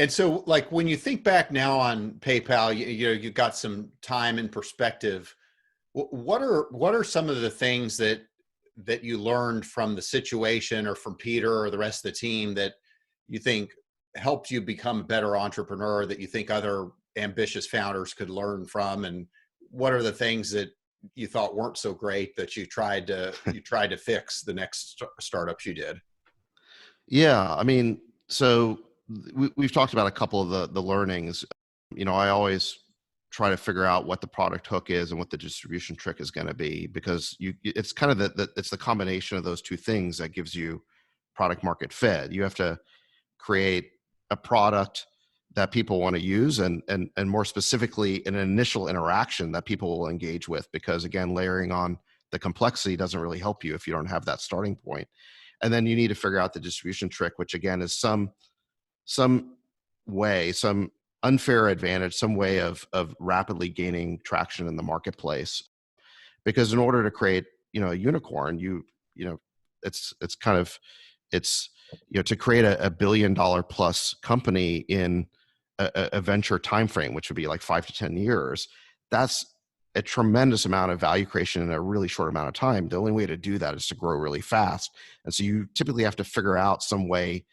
And so, like, when you think back now on PayPal, you got some time and perspective. What are some of the things that you learned from the situation or from Peter or the rest of the team that you think helped you become a better entrepreneur that you think other ambitious founders could learn from? And what are the things that you thought weren't so great that you tried to fix the next startups you did? Yeah, I mean, so we've talked about a couple of the learnings. I always try to figure out what the product hook is and what the distribution trick is going to be, because it's kind of it's the combination of those two things that gives you product market fit. You have to create a product that people want to use, and more specifically an initial interaction that people will engage with, because again, layering on the complexity doesn't really help you if you don't have that starting point. And then you need to figure out the distribution trick, which again is some way, some unfair advantage, some way of rapidly gaining traction in the marketplace. Because in order to create, a unicorn, you know, it's kind of it's to create a $1 billion plus company in a venture timeframe, which would be like 5 to 10 years. That's a tremendous amount of value creation in a really short amount of time. The only way to do that is to grow really fast. And so you typically have to figure out some way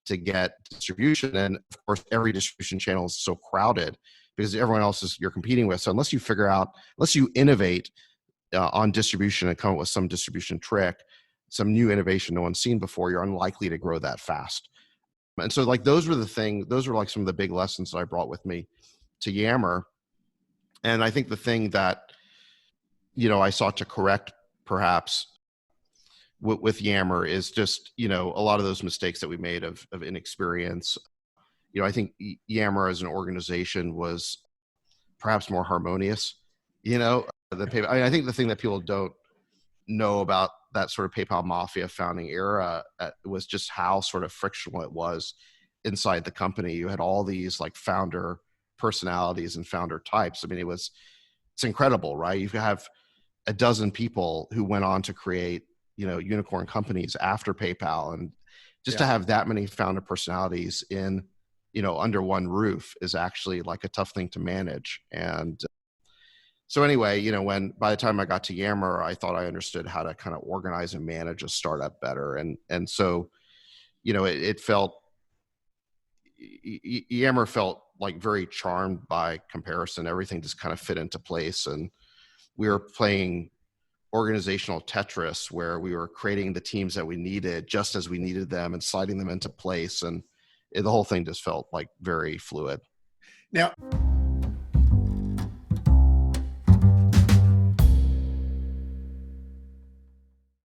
to get distribution. And of course, every distribution channel is so crowded because everyone else is you're competing with. So unless you innovate on distribution and come up with some distribution trick, some new innovation no one's seen before, you're unlikely to grow that fast. And so like those were like some of the big lessons that I brought with me to Yammer. And I think the thing that, I sought to correct perhaps with Yammer is just, a lot of those mistakes that we made of inexperience. I think Yammer as an organization was perhaps more harmonious, than PayPal. I think the thing that people don't know about that sort of PayPal mafia founding era was just how sort of frictional it was inside the company. You had all these like founder personalities and founder types. I mean, it's incredible, right? You have a dozen people who went on to create, unicorn companies after PayPal, and just to Yeah. have that many founder personalities in, under one roof is actually like a tough thing to manage. And so anyway, when by the time I got to Yammer, I thought I understood how to kind of organize and manage a startup better. And so, it felt Yammer felt like very charmed by comparison. Everything just kind of fit into place, and we were playing organizational Tetris where we were creating the teams that we needed just as we needed them and sliding them into place, and the whole thing just felt like very fluid. Now,